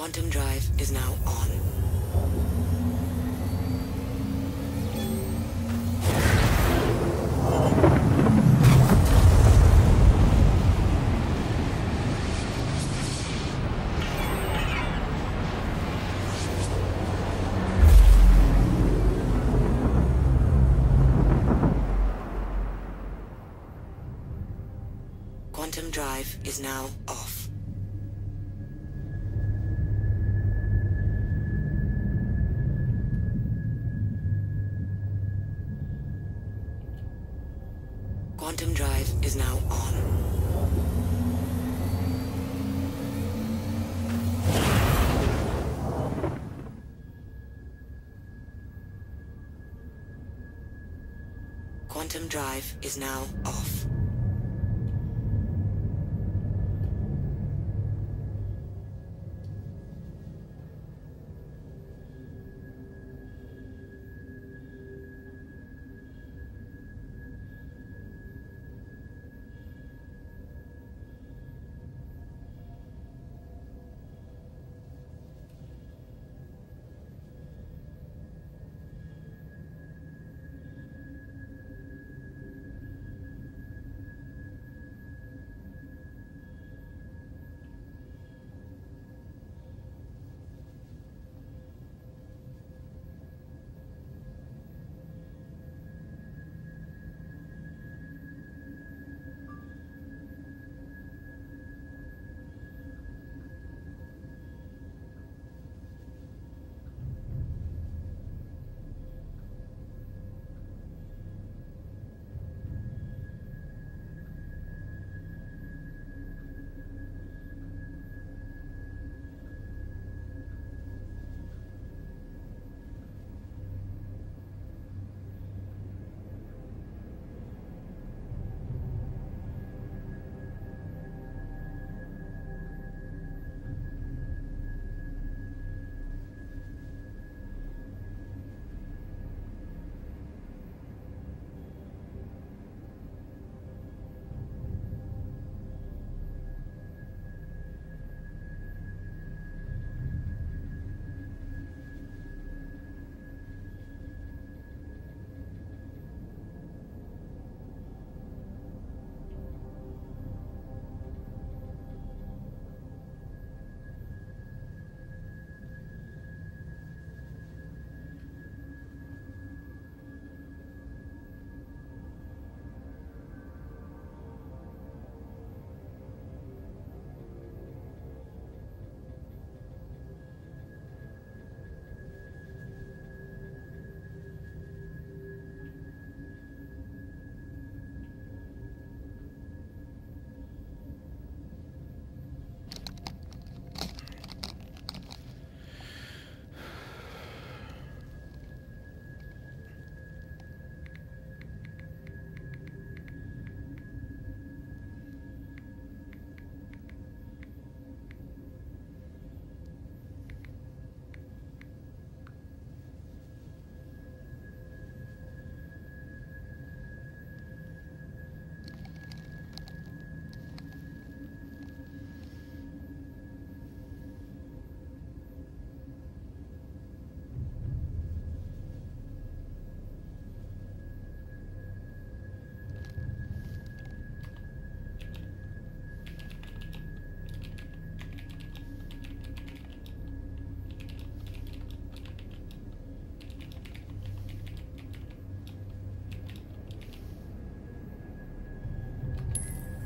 Quantum drive is now on. Quantum drive is now off. Quantum drive is now on. Quantum drive is now off.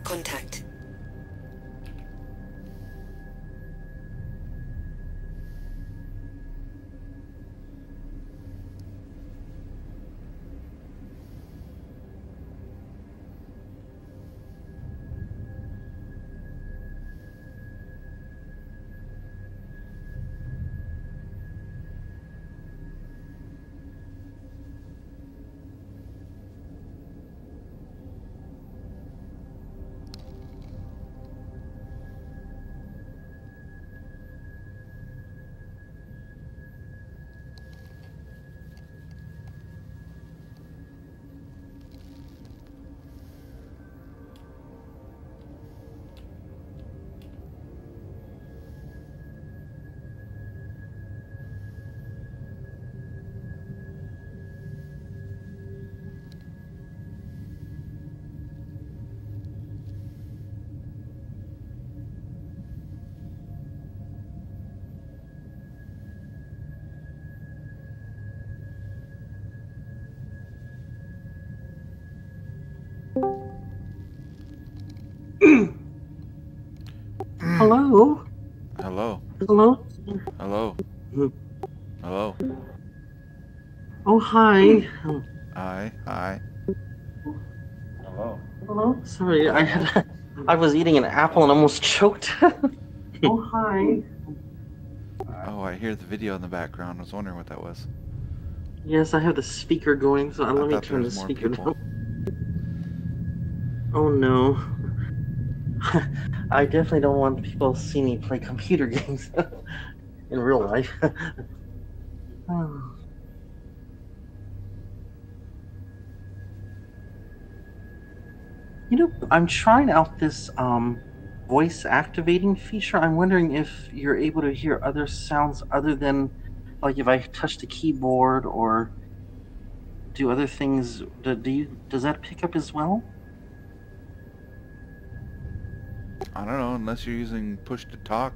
Contact. Hello? Hello. Hello? Hello. Hello. Oh, hi. Hi. Hi. Hello. Hello? Sorry, I was eating an apple and almost choked. Oh, hi. Oh, I hear the video in the background. I was wondering what that was. Yes, I have the speaker going, so I let me thought there turn was the more speaker people. down. Oh, no. I definitely don't want people to see me play computer games in real life. Oh. I'm trying out this voice activating feature. I'm wondering if you're able to hear other sounds other than like if I touch the keyboard or do other things. Does that pick up as well? I don't know, unless you're using push to talk.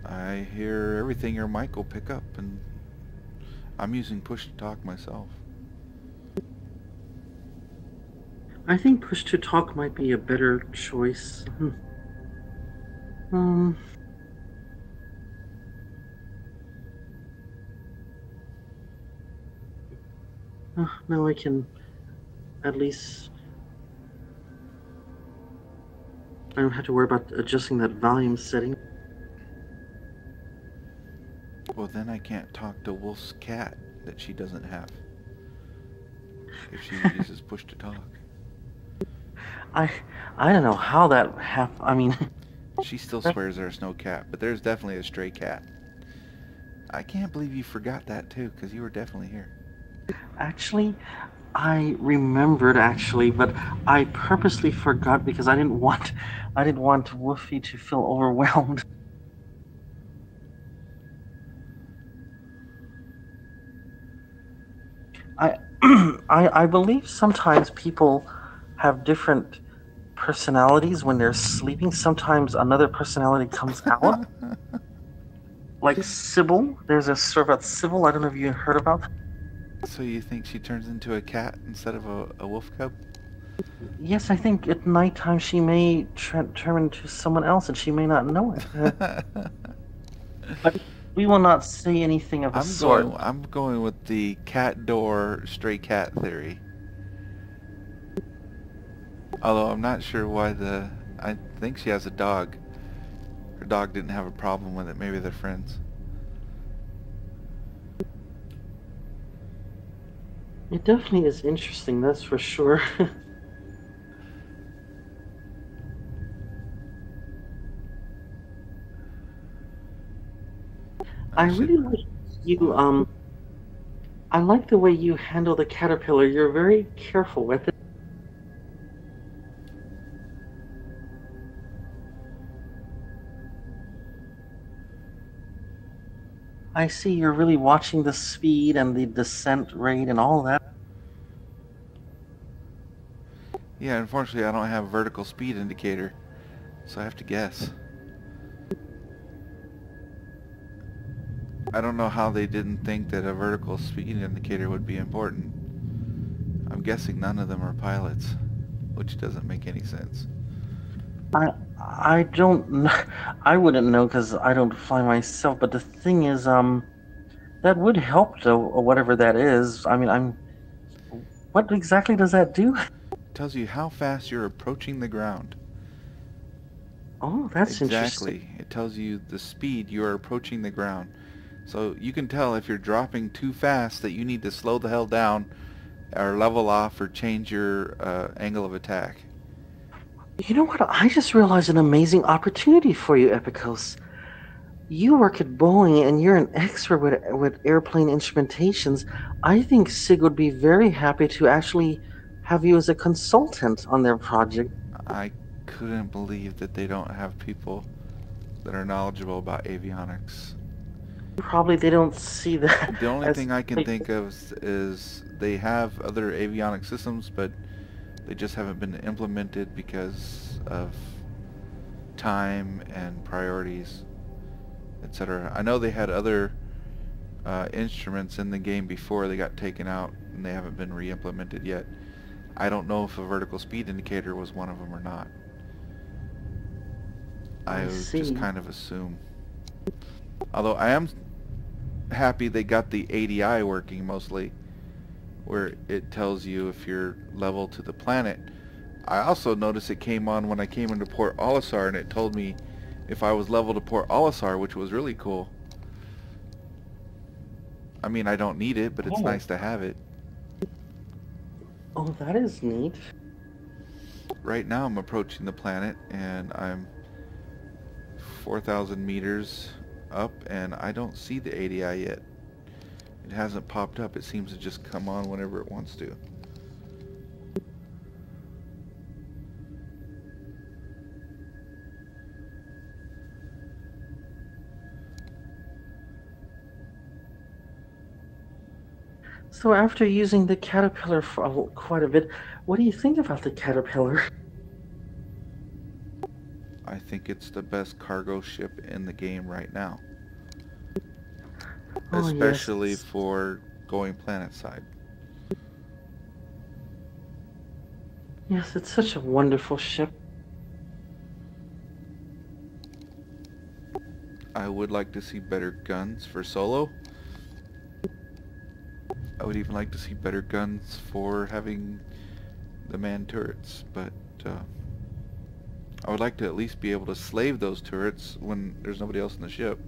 I hear everything your mic will pick up, and I'm using push to talk myself. I think push to talk might be a better choice. Um, Now I can at least I don't have to worry about adjusting that volume setting. Well, then I can't talk to Wolf's cat that she doesn't have if she uses push to talk. I I don't know how that happened. I mean, She still swears there's no cat, but there's definitely a stray cat. I can't believe you forgot that too, because you were definitely here. actually, I remembered actually, but I purposely forgot because I didn't want Woofy to feel overwhelmed. I I believe sometimes people have different personalities when they're sleeping. Sometimes another personality comes out, like Sybil. There's a story about Sybil. I don't know if you heard about that. So you think she turns into a cat instead of a wolf cub? Yes, I think at nighttime she may turn into someone else, and she may not know it. But we will not say anything of the sort. I'm going with the cat door stray cat theory. Although I'm not sure why I think she has a dog. Her dog didn't have a problem with it. Maybe they're friends. It definitely is interesting, that's for sure. I I should. really like you. What? I like the way you handle the caterpillar. You're very careful with it. I see you're really watching the speed and the descent rate and all that. Yeah, unfortunately I don't have a vertical speed indicator, so I have to guess. I don't know how they didn't think that a vertical speed indicator would be important. I'm guessing none of them are pilots, which doesn't make any sense. I I don't I wouldn't know because I don't fly myself. But the thing is, that would help though, or whatever that is. I mean, what exactly does that do? It tells you how fast you're approaching the ground. Oh, that's interesting. Exactly. It tells you the speed you are approaching the ground. So you can tell if you're dropping too fast that you need to slow the hell down or level off or change your angle of attack. You know what? I just realized an amazing opportunity for you, Epicos. You work at Boeing and you're an expert with airplane instrumentations. I think SIG would be very happy to actually have you as a consultant on their project. I couldn't believe that they don't have people that are knowledgeable about avionics. Probably they don't see that The only as thing I can think of is they have other avionic systems, but they just haven't been implemented because of time and priorities, etc. I know they had other instruments in the game before they got taken out, and they haven't been re-implemented yet. I don't know if a vertical speed indicator was one of them or not. I I would just see. kind of assume. Although I am happy they got the ADI working mostly, where it tells you if you're level to the planet. I also noticed it came on when I came into Port Olisar, and it told me if I was level to Port Olisar, which was really cool. I mean, I don't need it, but it's Oh, nice to have it. oh, that is neat. Right now I'm approaching the planet, and I'm 4,000 meters up, and I don't see the ADI yet. It hasn't popped up. It seems to just come on whenever it wants to. So after using the caterpillar for quite a bit, what do you think about the caterpillar? I think it's the best cargo ship in the game right now, Oh yes, especially for going planet side. yes, it's such a wonderful ship. I would like to see better guns for solo. I would even like to see better guns for having the manned turrets, but I would like to at least be able to slave those turrets when there's nobody else in the ship.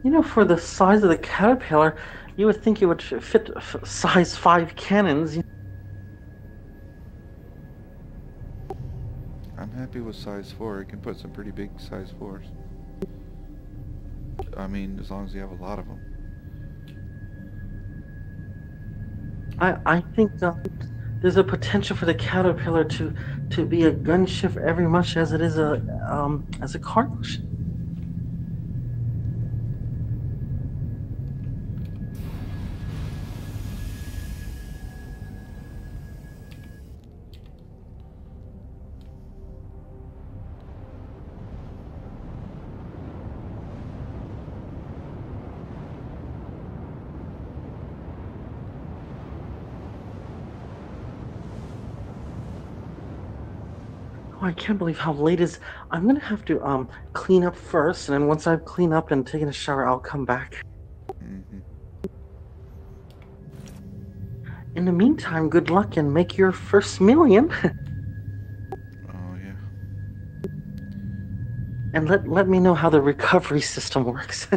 You know, for the size of the caterpillar, you would think it would fit size 5 cannons. I'm happy with size 4. I can put some pretty big size 4s. I mean, as long as you have a lot of them. I think there's a potential for the caterpillar to be a gunship every much as it is a cargo ship. Oh, I can't believe how late it is. I'm gonna have to clean up first, and then once I've cleaned up and taken a shower, I'll come back. Mm-hmm. In the meantime, good luck and make your first million. Oh, yeah. And let me know how the recovery system works.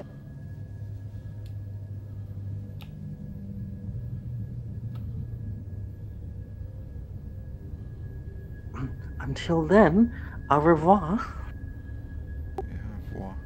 Until then, au revoir. Yeah, well,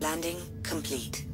Landing complete.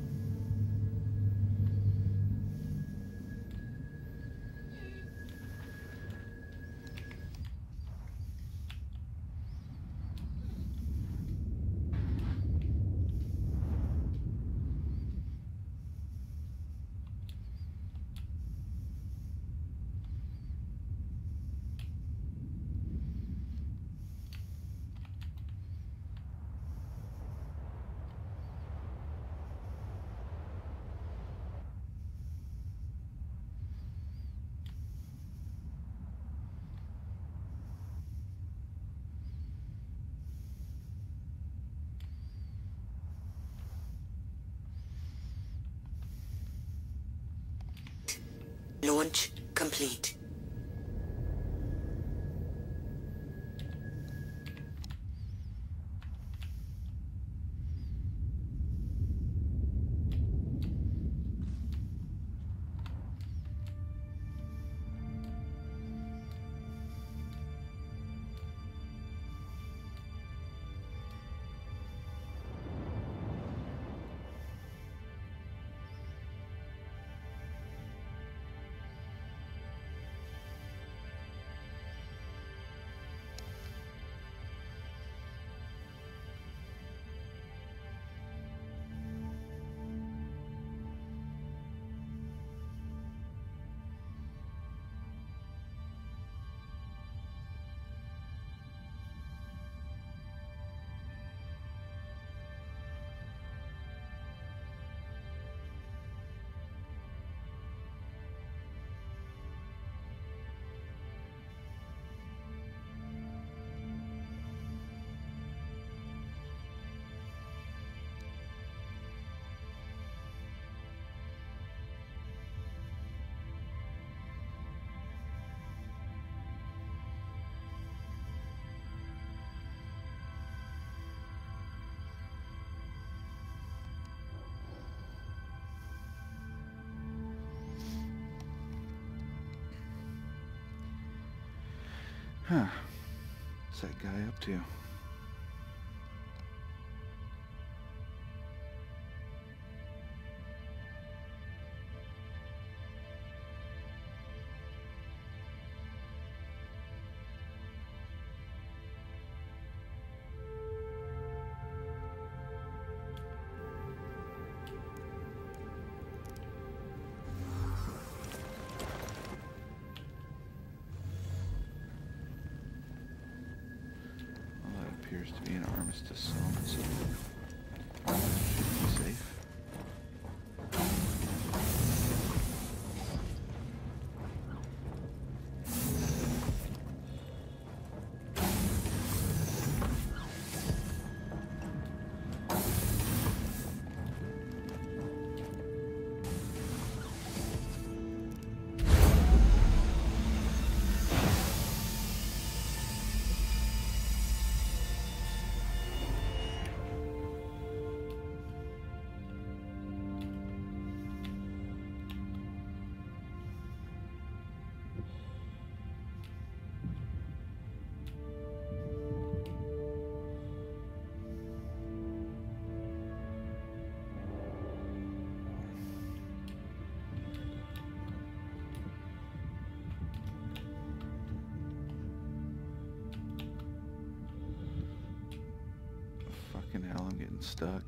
Launch complete. Huh. What's that guy up to? Appears to be an armistice zone, so should be safe. Fucking hell, I'm getting stuck.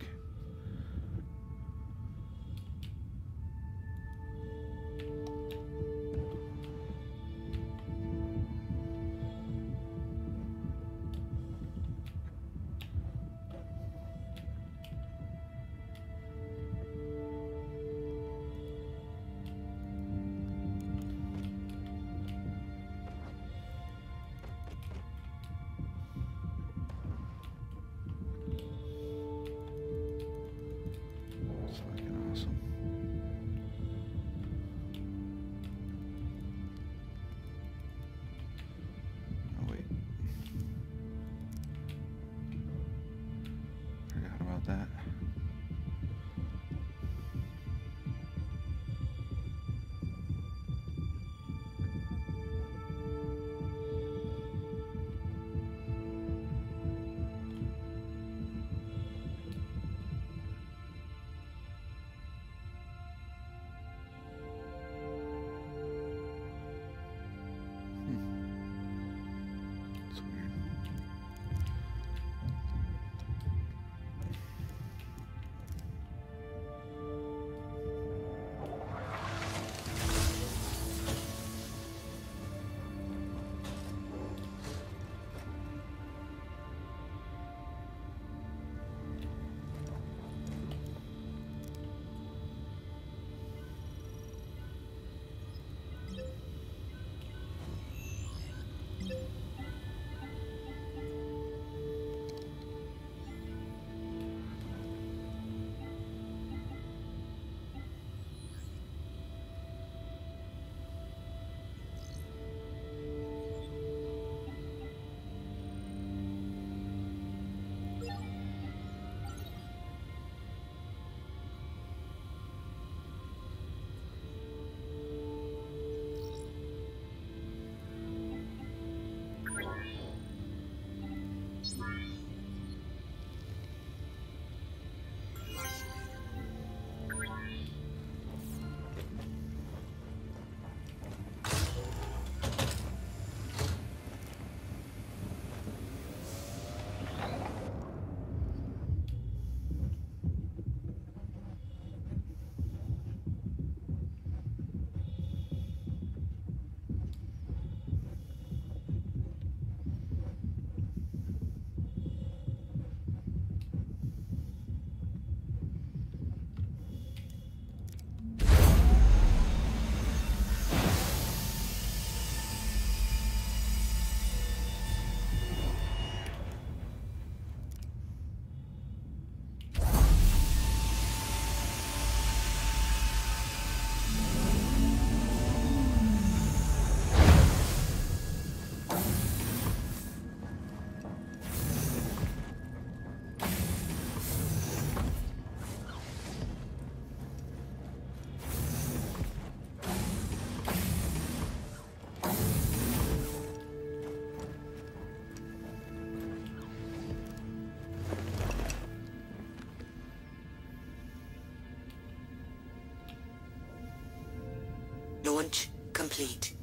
complete.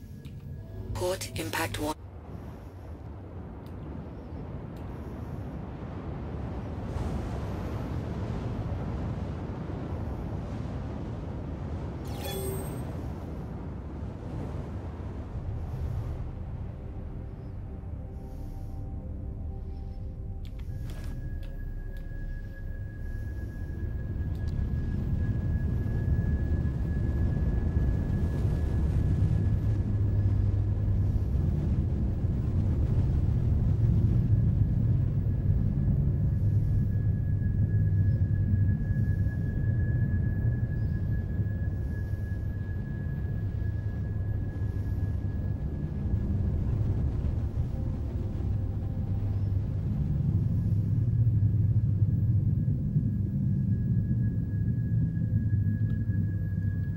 Port impact 1.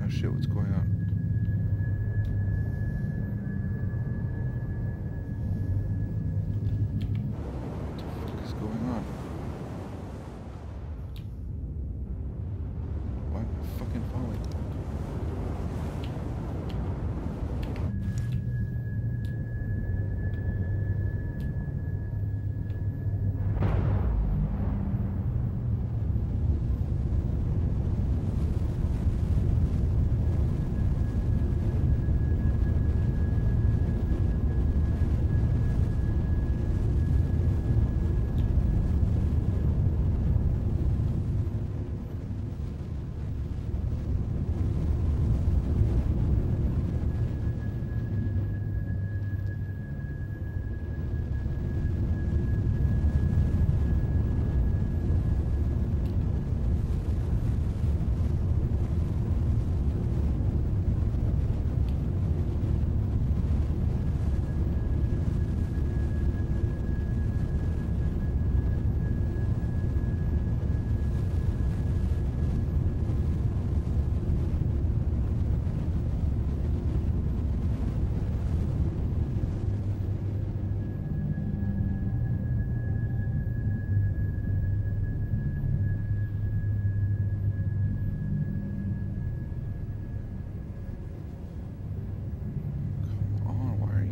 Oh shit, what's going on? What the fuck is going on? Why am I fucking falling?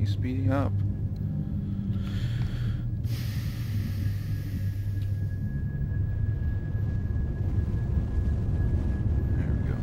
Speeding up. There we go.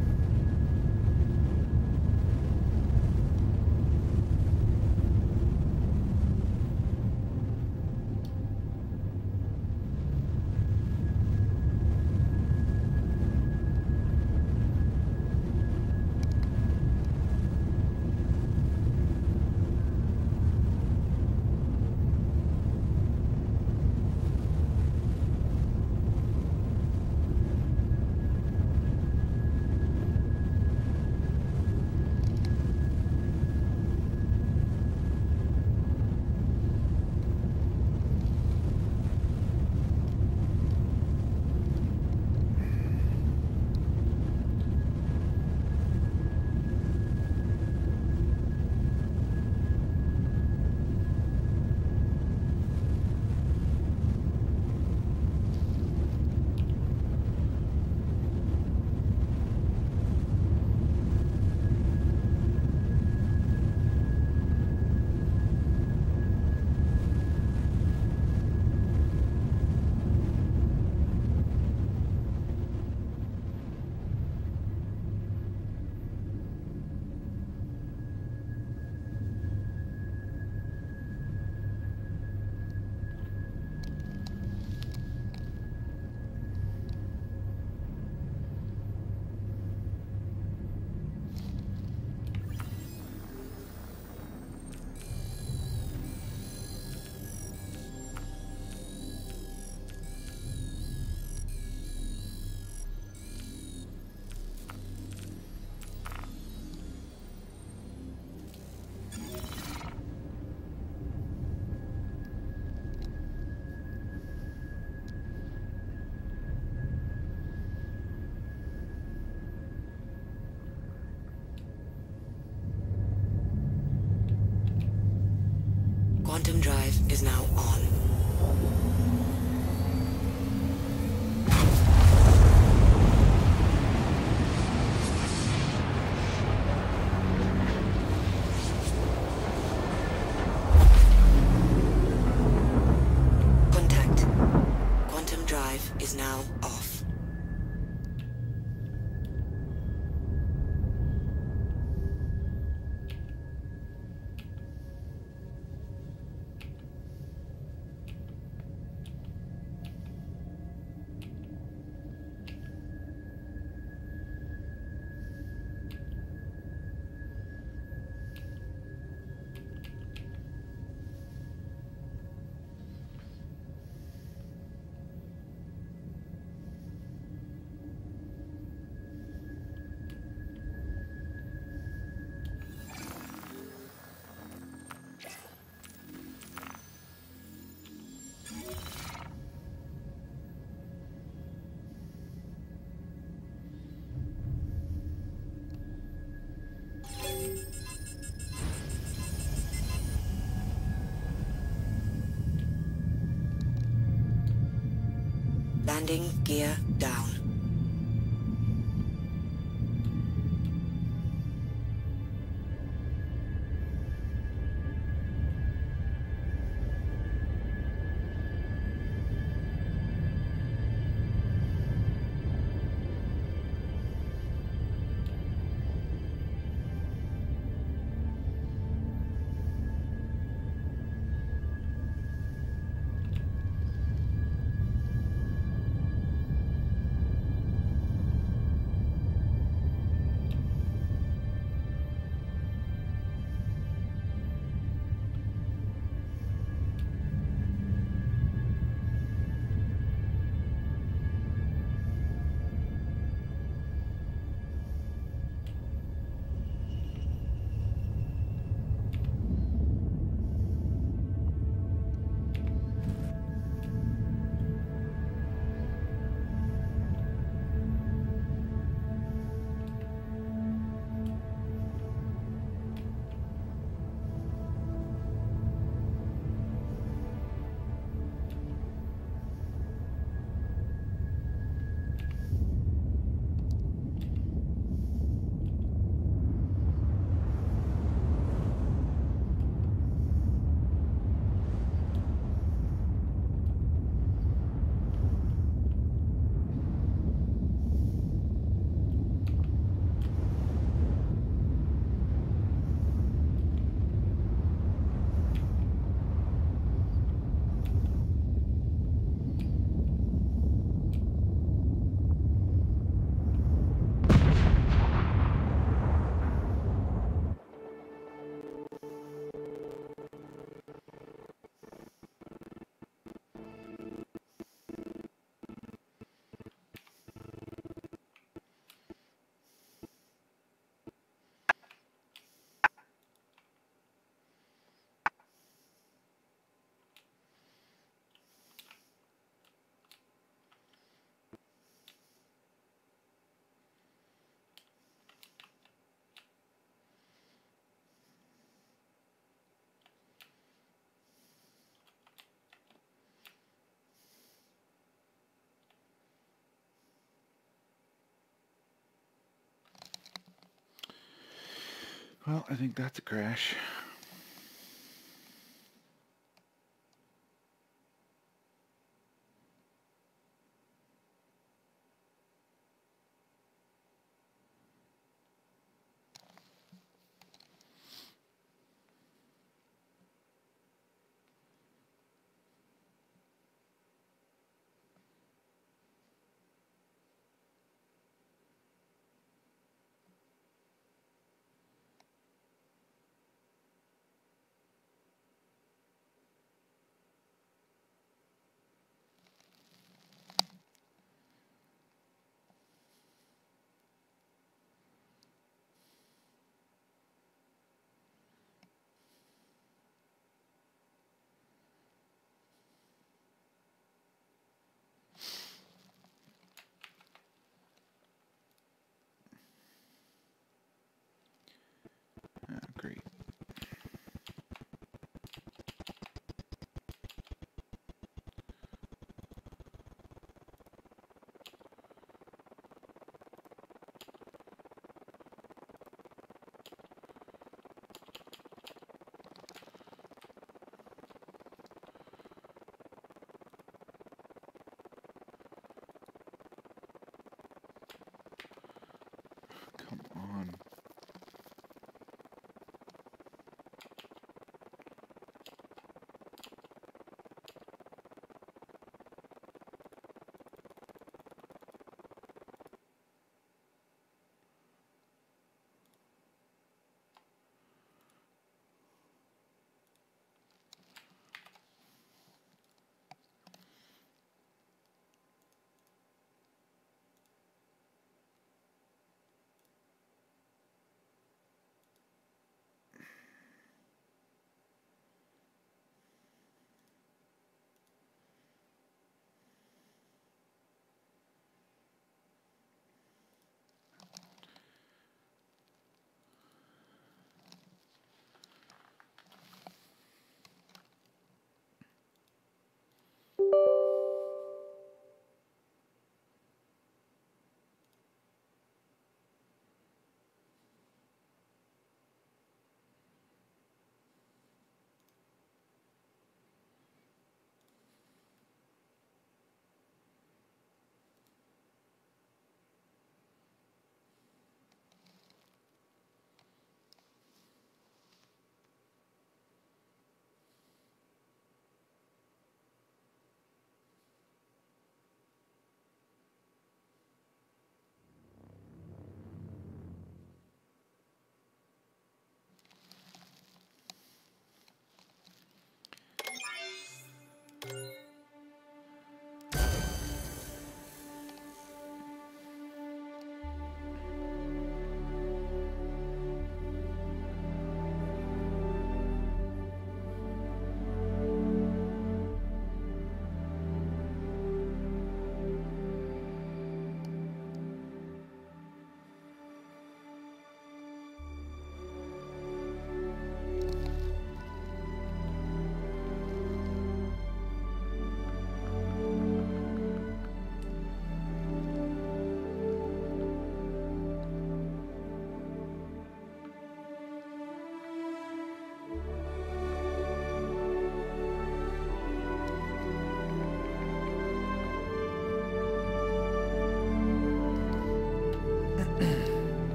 Quantum drive is now on. drive is now off. Landing gear down. Well, I think that's a crash.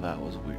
that was weird.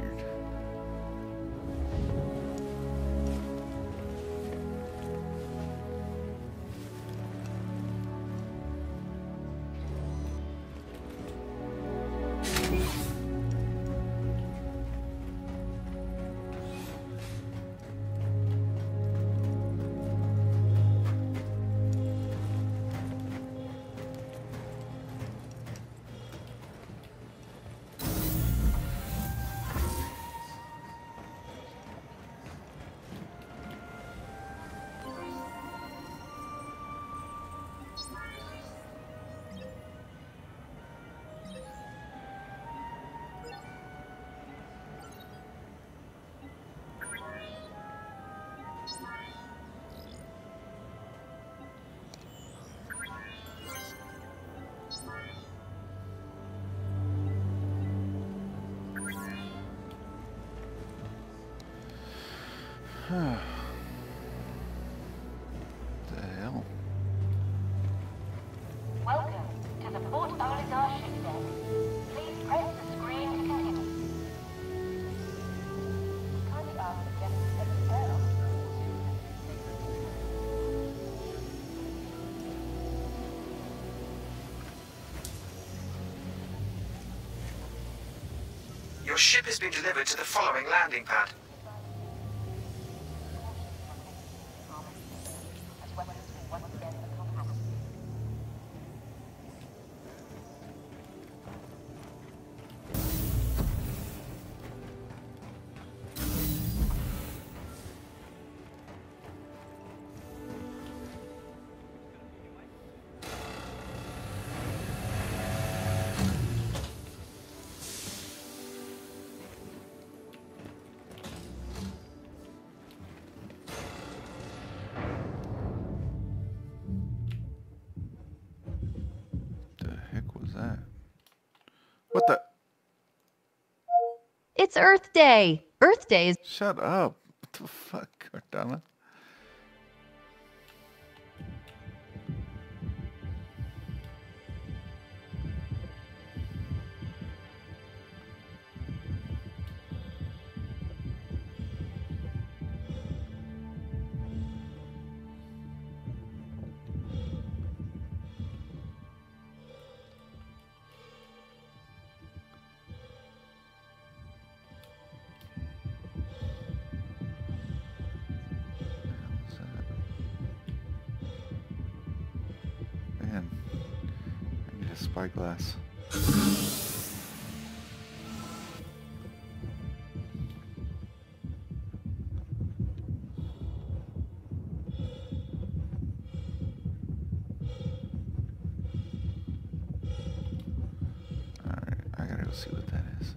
The hell? Welcome to the Port Oligar ship deck. Please press the screen to continue. Kindly ask the guests to exit down. Your ship has been delivered to the following landing pad. That? What the? It's Earth Day. Earth Day is... Shut up. What the fuck, Cardana? Man, I need a spyglass. Alright, I gotta go see what that is.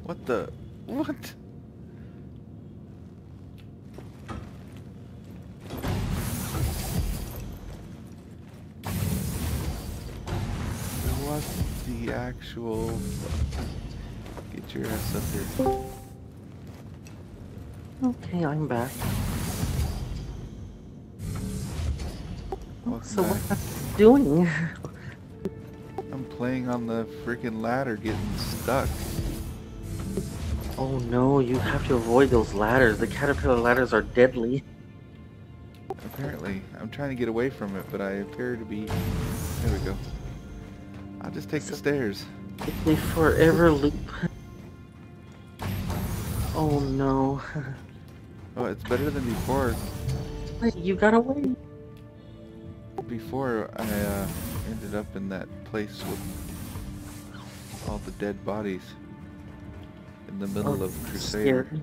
What the? What? What the actual? Get your ass up here. Okay, I'm back. Welcome So back. what are you doing? I'm playing on the freaking ladder, getting stuck. Oh no, you have to avoid those ladders. The caterpillar ladders are deadly. Apparently, I'm trying to get away from it, but I appear to be. There we go. I'll just take the stairs. They forever loop. Oh no. Oh, it's better than before. You got away. Before I ended up in that place with all the dead bodies in the middle of Crusader. Scary.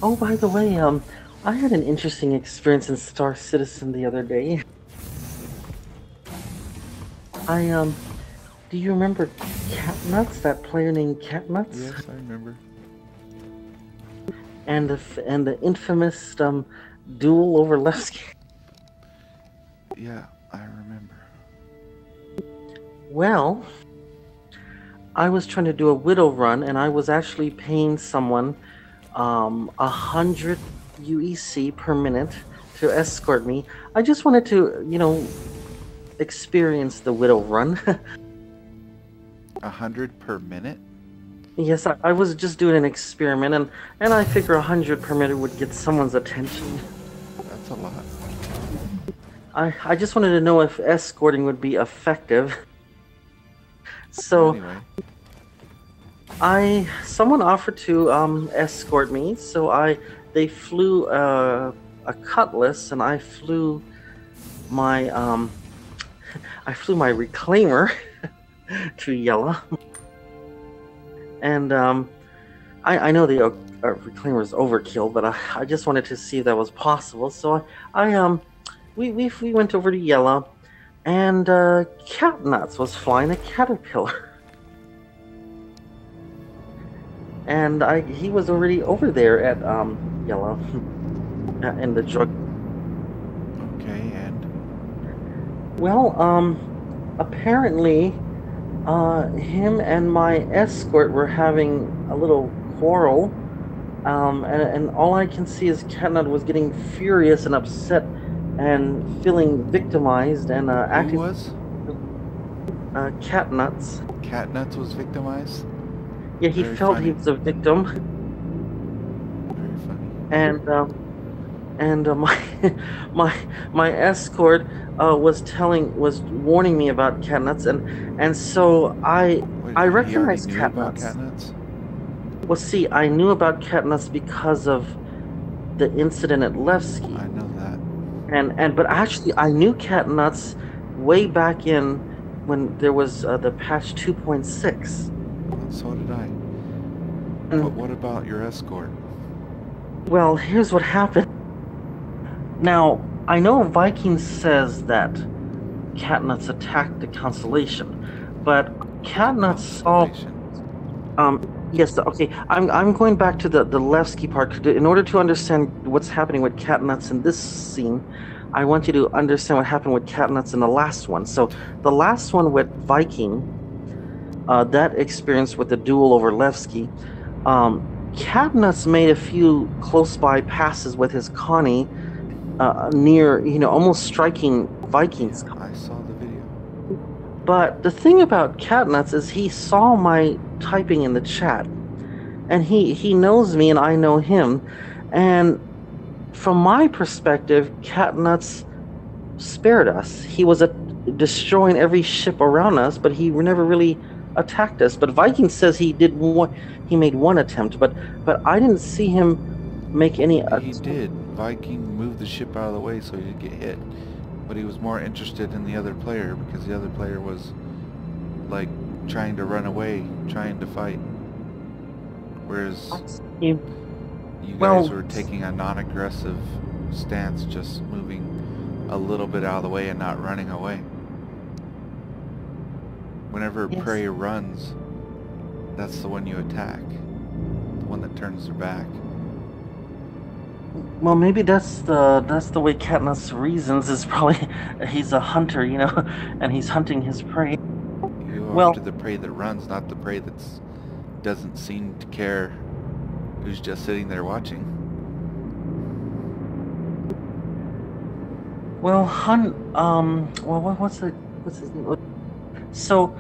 Oh, by the way, I had an interesting experience in Star Citizen the other day. Do you remember Catnuts? That player named Catnuts? Yes, I remember. And the infamous duel over Levski. Yeah, I remember. Well, I was trying to do a widow run, and I was actually paying someone 100 UEC per minute to escort me. I just wanted to, you know, experience the widow run. 100 per minute? Yes, I was just doing an experiment, and I figure 100 per minute would get someone's attention. That's a lot. I just wanted to know if escorting would be effective. So Anyway, someone offered to escort me, so they flew a Cutlass, and I flew my reclaimer to Yella. And I know the reclaimer is overkill, but I just wanted to see if that was possible. So we went over to Yella, and Catnuts was flying a caterpillar. And he was already over there at Yella in the drug. okay, and Well, apparently, him and my escort were having a little quarrel, and all I can see is Catnut was getting furious and upset and feeling victimized and who acting. was? Catnuts. Catnuts was victimized? Yeah, he Very felt funny. he was a victim, Very funny. and my escort was warning me about Catnuts, and so Wait, I he already recognized knew about Catnuts. Catnuts? Well, see, I knew about Catnuts because of the incident at Levski, I know that. but actually I knew Catnuts way back in when there was the patch 2.6. Well, so did I. And, But what about your escort? well, here's what happened. Now, I know Viking says that Catnuts attacked the Constellation, but Catnuts saw. Constellation. Yes. Okay. I'm going back to the Levski part. In order to understand what's happening with Catnuts in this scene, I want you to understand what happened with Catnuts in the last one. So the last one with Viking, that experience with the duel over Levski, Catnuts made a few close by passes with his Connie, near, almost striking Vikings. I saw the video. But the thing about Catnuts is he saw my typing in the chat, and he knows me and I know him, and from my perspective, Catnuts spared us. He was destroying every ship around us, but he never really attacked us. But Viking says he made one attempt, but I didn't see him make any. He did. Viking moved the ship out of the way so he didn't get hit. But he was more interested in the other player because the other player was like trying to run away, trying to fight. Whereas You- you well, guys were taking a non-aggressive stance, just moving a little bit out of the way and not running away. Whenever Yes. prey runs, that's the one you attack. The one that turns their back. Well, maybe that's the way Katniss reasons. Is probably he's a hunter, you know, and he's hunting his prey. You go Well- after the prey that runs, not the prey that doesn't seem to care, who's just sitting there watching. Well, what's his name? So,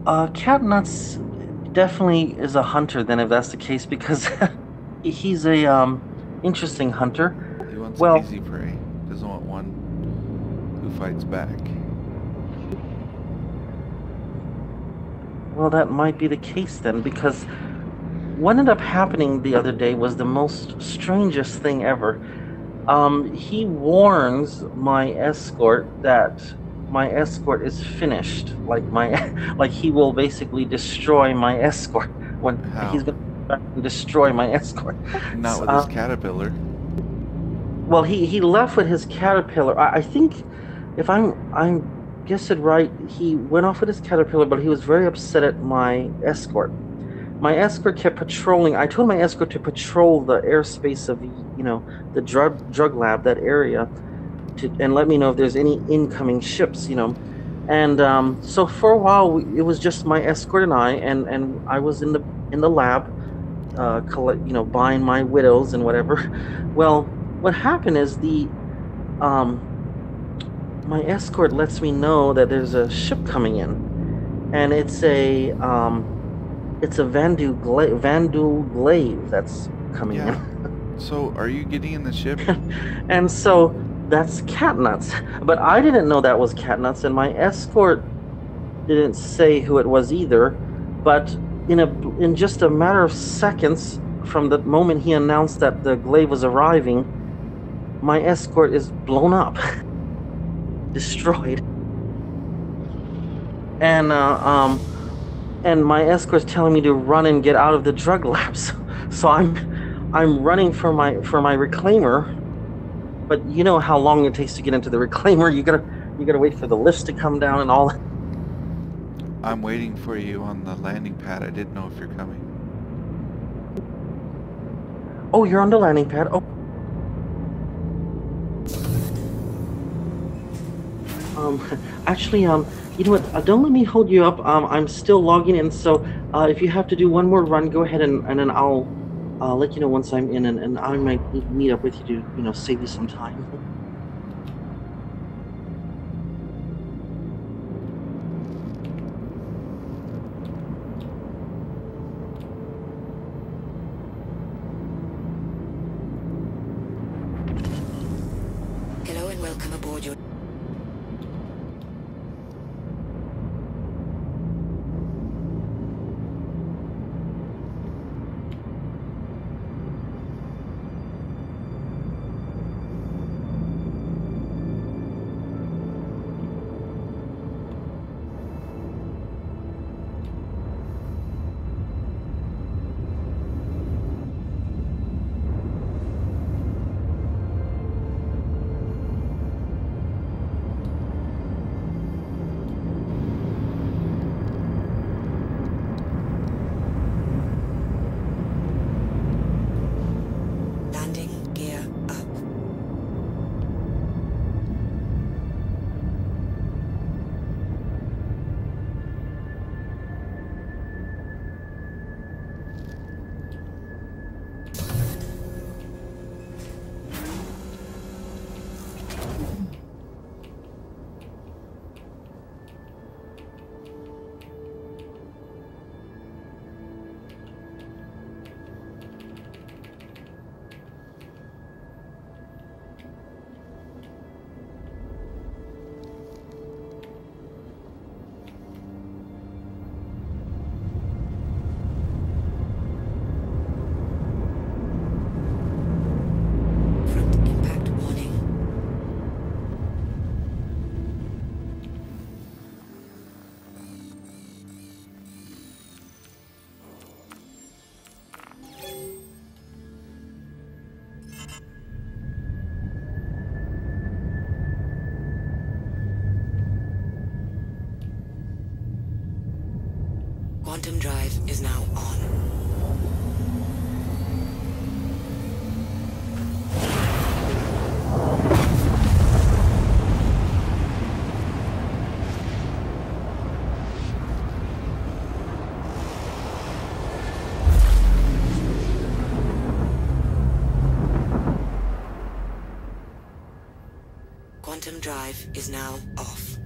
Katniss definitely is a hunter. Then, if that's the case, because he's a interesting hunter. He wants Well- an easy prey. Doesn't want one who fights back. Well, that might be the case then, because what ended up happening the other day was the most strangest thing ever. He warns my escort that my escort is finished. Like he will basically destroy my escort when How? he's going to destroy my escort. Not with So, his caterpillar. Well, he left with his caterpillar. I think, if I'm guessing right, he went off with his caterpillar, but he was very upset at my escort. My escort kept patrolling. I told my escort to patrol the airspace of the drug lab, that area, and let me know if there's any incoming ships, And so for a while, it was just my escort and I, and I was in the lab, buying my widows and whatever. Well, what happened is my escort lets me know that there's a ship coming in, and it's a Vandu Glaive that's coming Yeah. in. So, are you getting in the ship? And so that's Catnuts. But I didn't know that was Catnuts, and my escort didn't say who it was either. But in just a matter of seconds from the moment he announced that the glaive was arriving, my escort is blown up, destroyed. And my escort's telling me to run and get out of the drug labs. So I'm running for my reclaimer. But you know how long it takes to get into the reclaimer. You gotta wait for the lifts to come down and all that. I'm waiting for you on the landing pad. I didn't know if you're coming. Oh, you're on the landing pad. Oh. Actually, you know what? Don't let me hold you up. I'm still logging in. So, if you have to do one more run, go ahead and then I'll let you know once I'm in, and I might meet up with you to save you some time. Hello and welcome aboard your... Quantum drive is now on. Quantum drive is now off.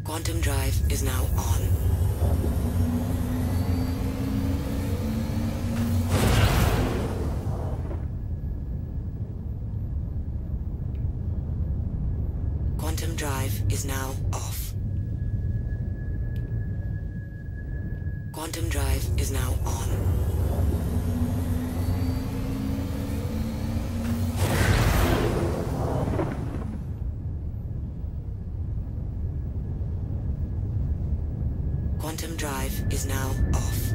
Quantum drive is now on. Quantum drive is now off. Quantum drive is now on. Quantum drive is now off.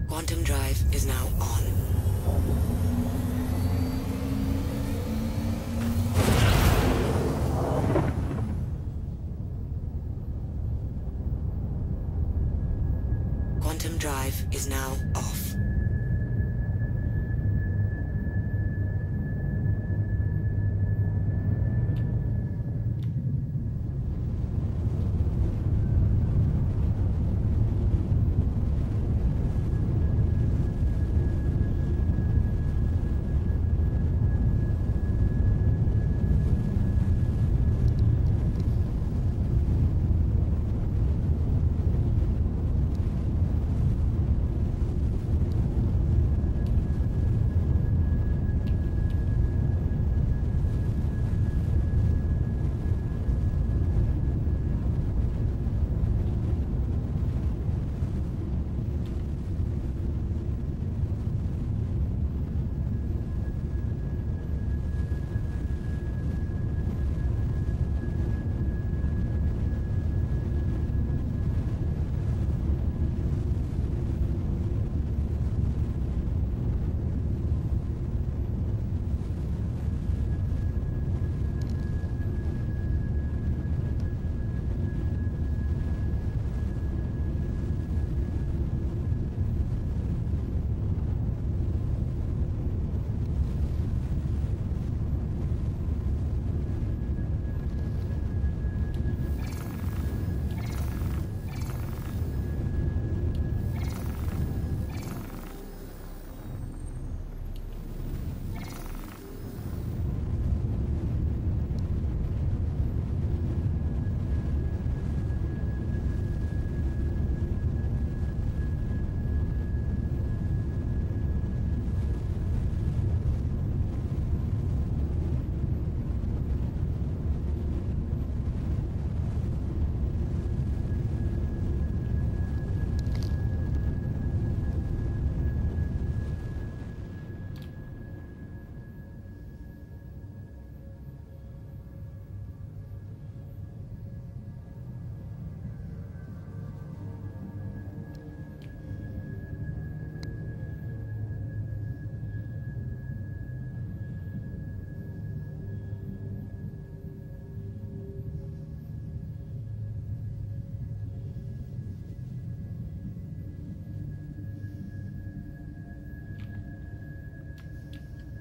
Quantum drive is now on. Quantum drive is now off.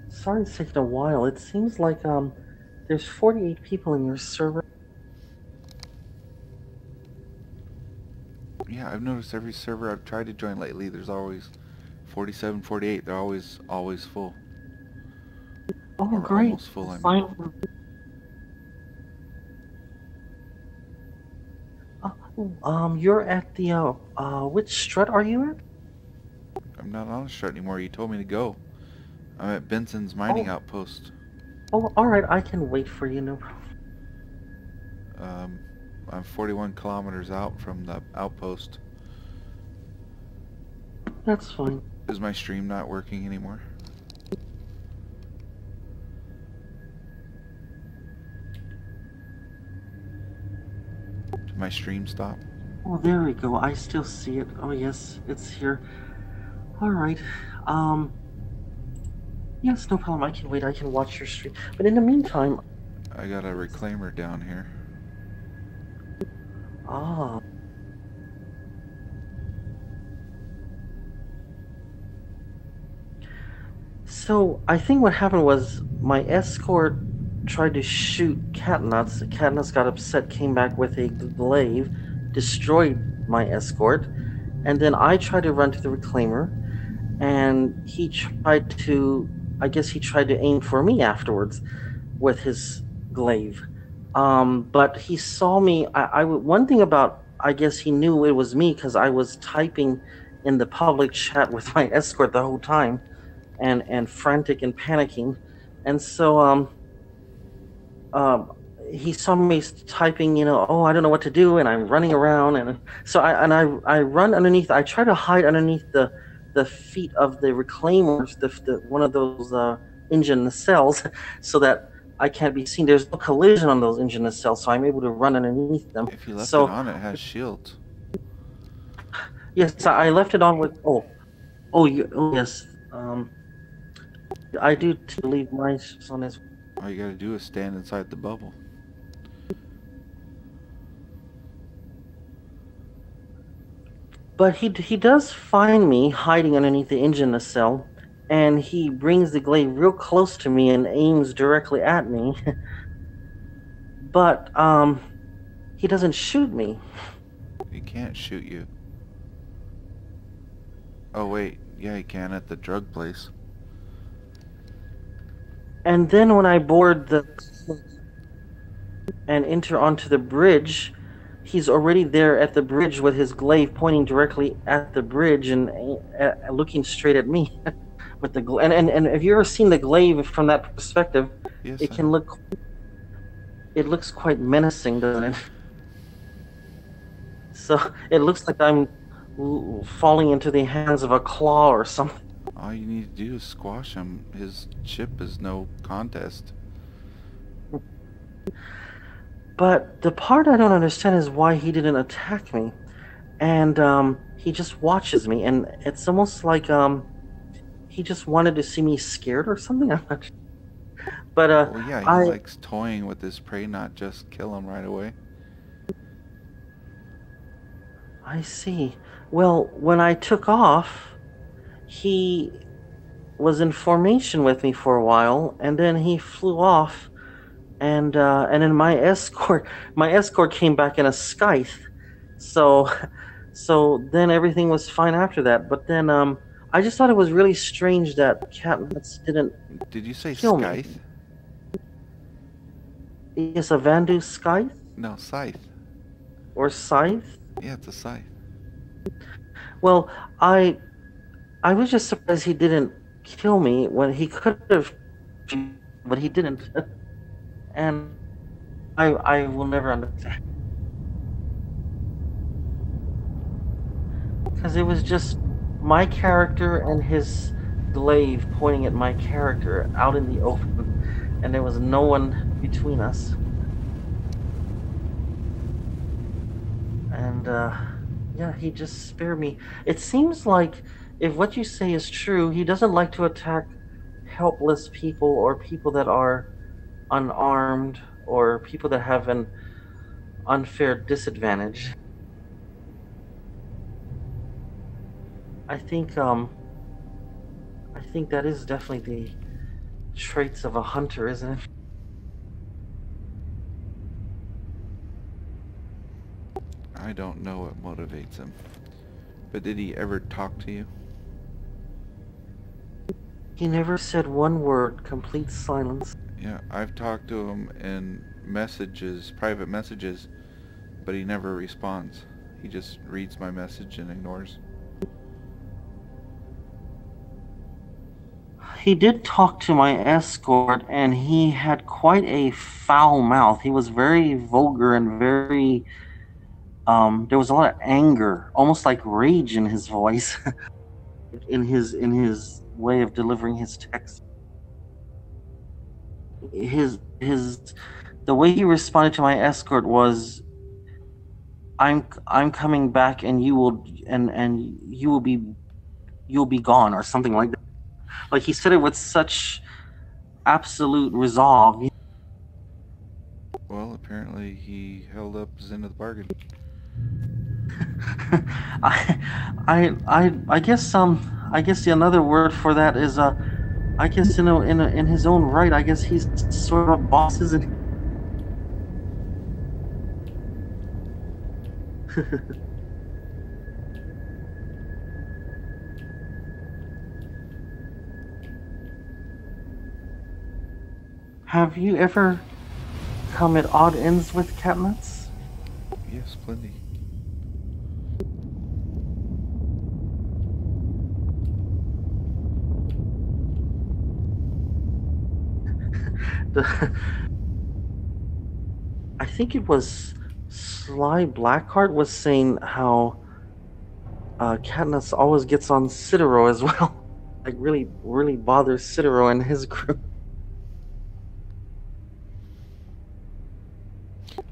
Sorry it's taking a while. It seems like there's 48 people in your server. Yeah, I've noticed every server I've tried to join lately, there's always 47, 48. They're always full. Oh, Or great. almost full, I mean. Fine. You're at the which strut are you at? I'm not on a strut anymore. You told me to go. I'm at Benson's mining Oh, outpost. oh, all right. I can wait for you. No problem. Um, I'm 41 kilometers out from the outpost. That's fine. Is my stream not working anymore? Did my stream stop? Oh, there we go. I still see it. Oh, yes, it's here. All right. Um, yes, no problem. I can wait. I can watch your stream. But in the meantime, I got a reclaimer down here. ah. So I think what happened was my escort tried to shoot Catnuts. Catnuts got upset, came back with a glaive, destroyed my escort, and then I tried to run to the reclaimer, and he tried to, I guess he tried to aim for me afterwards with his glaive. But he saw me. One thing about, I guess he knew it was me because I was typing in the public chat with my escort the whole time and frantic and panicking. And so um he saw me typing, oh, I don't know what to do, and I'm running around, and so I run underneath. I try to hide underneath the feet of the reclaimers, the one of those engine nacelles, so that I can't be seen. There's no collision on those engine nacelles, so I'm able to run underneath them. If you left So it on, it has shields. yes, I left it on with yes. I do to leave mine on as. All you gotta do is stand inside the bubble. But he does find me hiding underneath the engine nacelle, and he brings the glaive real close to me and aims directly at me. But he doesn't shoot me. He can't shoot you. Oh wait, yeah he can at the drug place. And then when I board and enter onto the bridge, he's already there at the bridge with his glaive pointing directly at the bridge and looking straight at me with the glaive. And have you ever seen the glaive from that perspective? Yes, It can look. It looks quite menacing, doesn't it? So it looks like I'm falling into the hands of a claw or something. all you need to do is squash him. His chip is no contest. But the part I don't understand is why he didn't attack me, and he just watches me, and it's almost like he just wanted to see me scared or something. I'm not sure. But Well, yeah, he I likes toying with his prey, not just kill him right away. see. Well, when I took off, he was in formation with me for a while, and then he flew off, and then my escort came back in a scythe. So then everything was fine after that. But then I just thought it was really strange that Catnuts didn't Did you say kill me. scythe? Yes, a Vandu scythe No, scythe. or scythe. Yeah, it's a scythe. Well, I was just surprised he didn't kill me when he could have, but he didn't. And I will never understand. Because it was just my character and his glaive pointing at my character out in the open, and there was no one between us. And yeah, he just spared me. It seems like, if what you say is true, he doesn't like to attack helpless people or people that are unarmed or people that have an unfair disadvantage. I think that is definitely the traits of a hunter, isn't it? I don't know what motivates him. But did he ever talk to you? He never said one word, complete silence. Yeah, I've talked to him in messages, private messages, but he never responds. He just reads my message and ignores. He did talk to my escort, and he had quite a foul mouth. He was very vulgar and very, there was a lot of anger, almost like rage in his voice, in his way of delivering his text. The way he responded to my escort was, I'm coming back, and you'll be gone, or something like that. Like, he said it with such absolute resolve. Well, apparently he held up his end of the bargain. I guess another word for that is I guess in his own right, I guess he's sort of a boss, isn't he? Have you ever come at odd ends with Katniss? Yes, plenty. I think it was Sly Blackheart was saying how Katniss always gets on Citaro as well. Like, really, really bothers Citaro and his crew.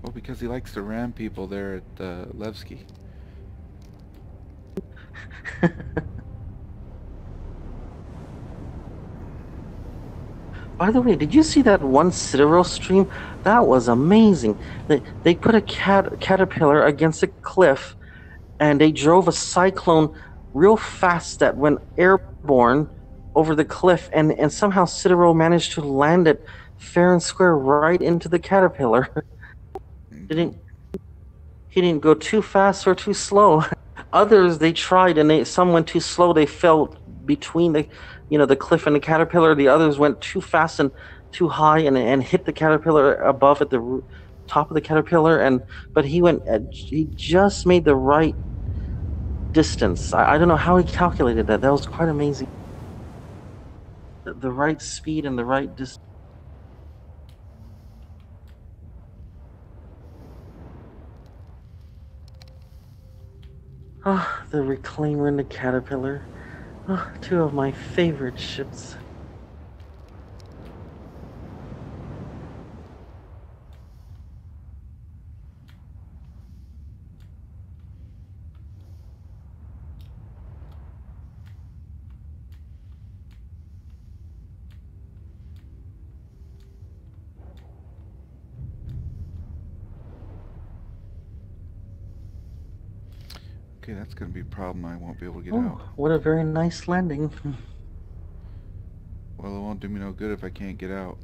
Well, because he likes to ram people there at Levski. By the way, did you see that one Citaro stream? That was amazing. They put a caterpillar against a cliff, and they drove a cyclone real fast that went airborne over the cliff, and somehow Citaro managed to land it fair and square right into the caterpillar. He didn't go too fast or too slow. Others, they tried, and some went too slow. They fell between the cliff and the caterpillar. The others went too fast and too high, and hit the caterpillar above at the top of the caterpillar. But he just made the right distance. I don't know how he calculated that. That was quite amazing. The right speed and the right distance. Ah, the Reclaimer and the Caterpillar. Ah, two of my favorite ships. Okay, that's going to be a problem. I won't be able to get Oh, out. what a very nice landing. Well, it won't do me no good if I can't get out.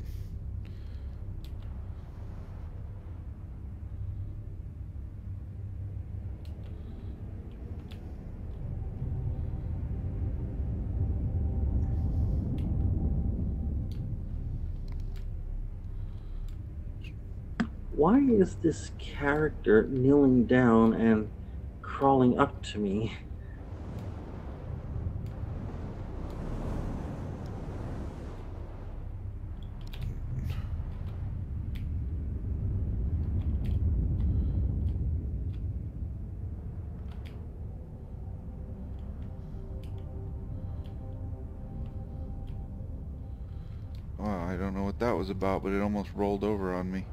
Why is this character kneeling down and crawling up to me? Wow, I don't know what that was about, but it almost rolled over on me.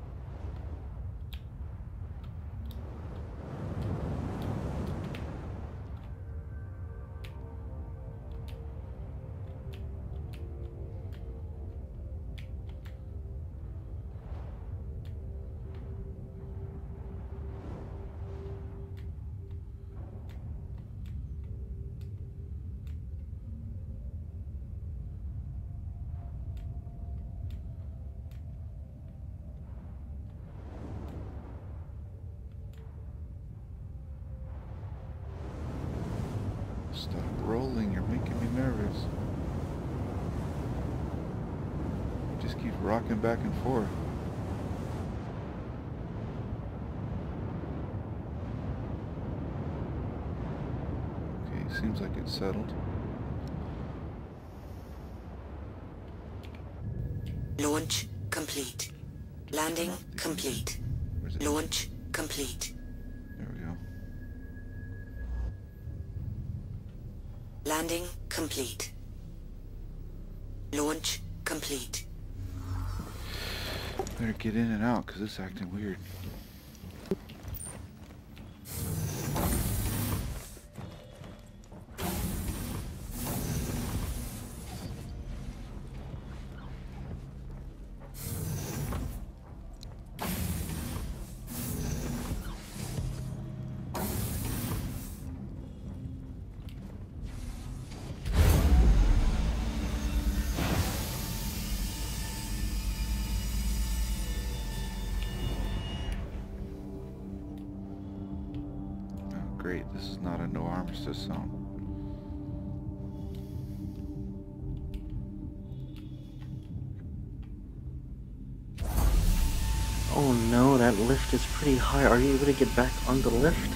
Stop rolling, you're making me nervous. It just keeps rocking back and forth. seems like it's settled. Launch complete. Landing Turn off the complete. engine. Where's it? Launch complete. There we go. Landing complete. Launch complete. Better get in and out because it's acting weird. Great, this is not a no armistice zone. Oh no, that lift is pretty high. Are you able to get back on the lift?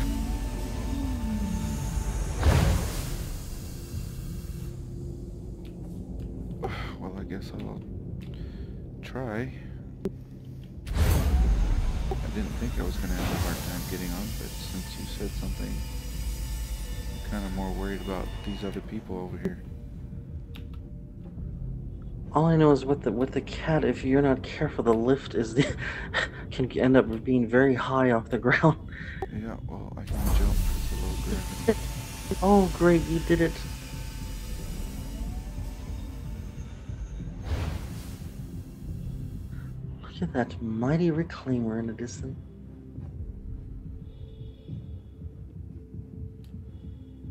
Well, I guess I'll try. I didn't think I was going to have a hard time getting on, but since you said something, I'm kind of more worried about these other people over here. All I know is with the cat, if you're not careful, the lift is can end up being very high off the ground. Yeah, well, I can jump. It's a low gravity. Oh great, you did it. Look at that mighty reclaimer in the distance.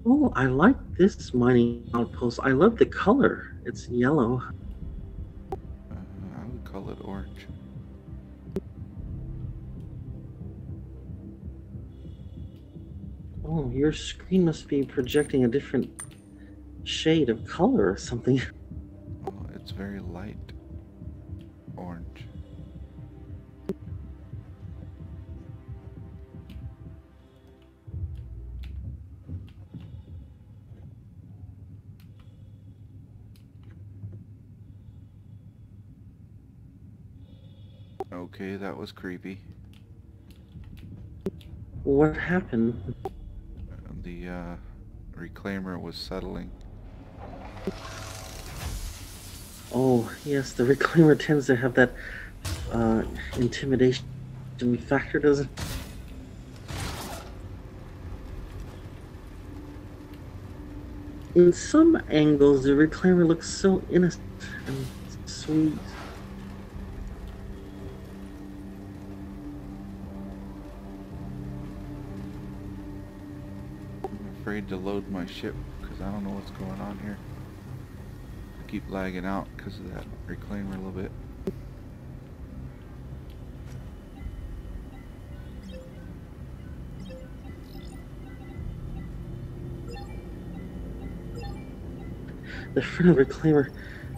Oh, I like this mining outpost. I love the color. It's yellow. I would call it orange. Oh, your screen must be projecting a different shade of color or something. Well, it's very light orange. Okay, that was creepy. What happened? The reclaimer was settling. Oh, yes, the reclaimer tends to have that intimidation factor, doesn't it? In some angles, the reclaimer looks so innocent and sweet. I'm afraid to load my ship because I don't know what's going on here. I keep lagging out because of that reclaimer a little bit. The front of the reclaimer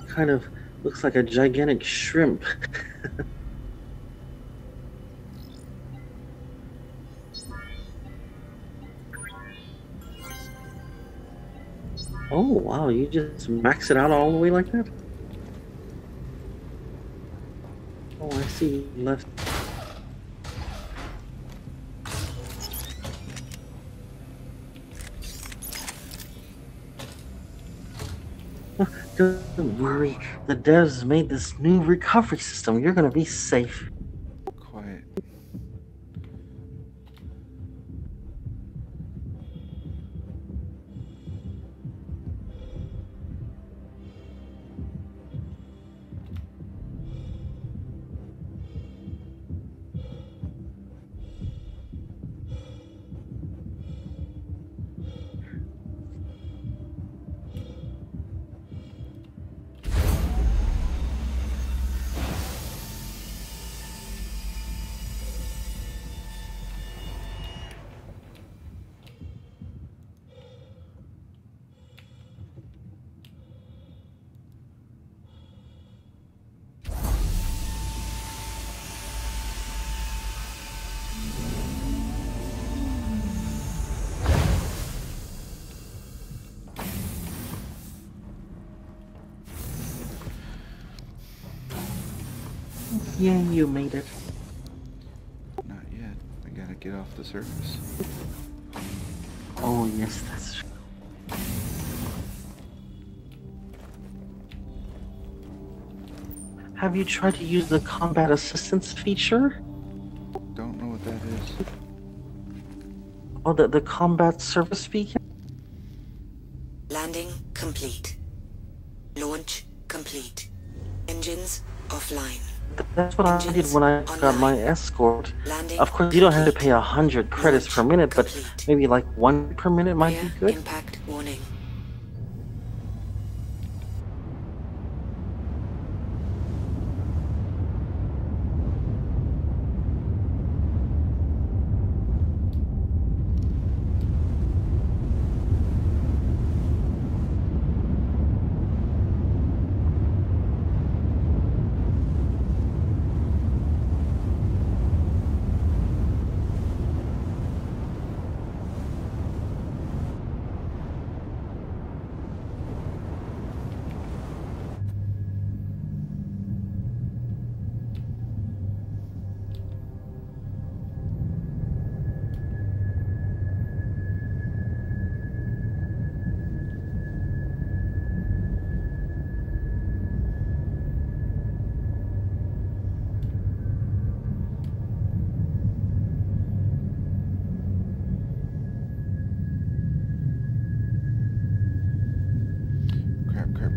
kind of looks like a gigantic shrimp. Oh wow, you just max it out all the way like that? Oh, I see you left. Don't worry, the devs made this new recovery system. You're gonna be safe. Quiet. Yeah, you made it. Not yet. I gotta get off the surface. Oh, yes, that's true. Have you tried to use the combat assistance feature? Don't know what that is. Oh, the combat service beacon? Landing complete. Launch complete. Engines offline. That's what I did when I got my escort. Landing Of course, you don't have to complete. pay 100 credits per minute, but Complete. maybe like 1 per minute might Rear be good. impact warning.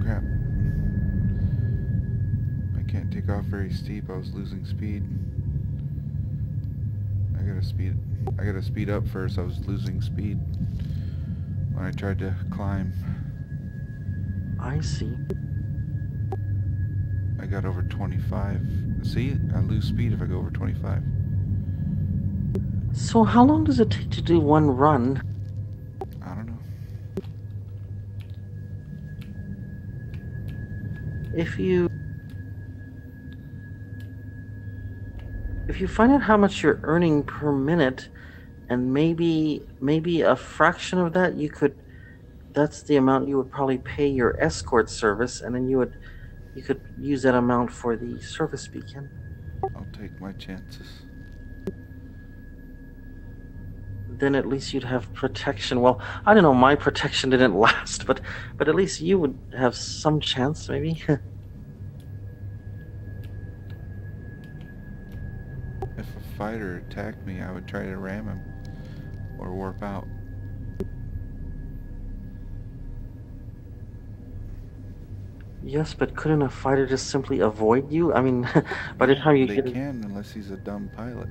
Crap. I can't take off very steep. I was losing speed. I gotta speed up first. I was losing speed when I tried to climb. I see. I got over 25. See? I lose speed if I go over 25. So how long does it take to do one run? I don't know. If you find out how much you're earning per minute, and maybe a fraction of that, that's the amount you would probably pay your escort service, and then you could use that amount for the service beacon. I'll take my chances. Then at least you'd have protection. Well, I don't know, my protection didn't last, but at least you would have some chance, maybe. If a fighter attacked me, I would try to ram him or warp out. Yes, but couldn't a fighter just simply avoid you? I mean, by the time you They get... can unless he's a dumb pilot.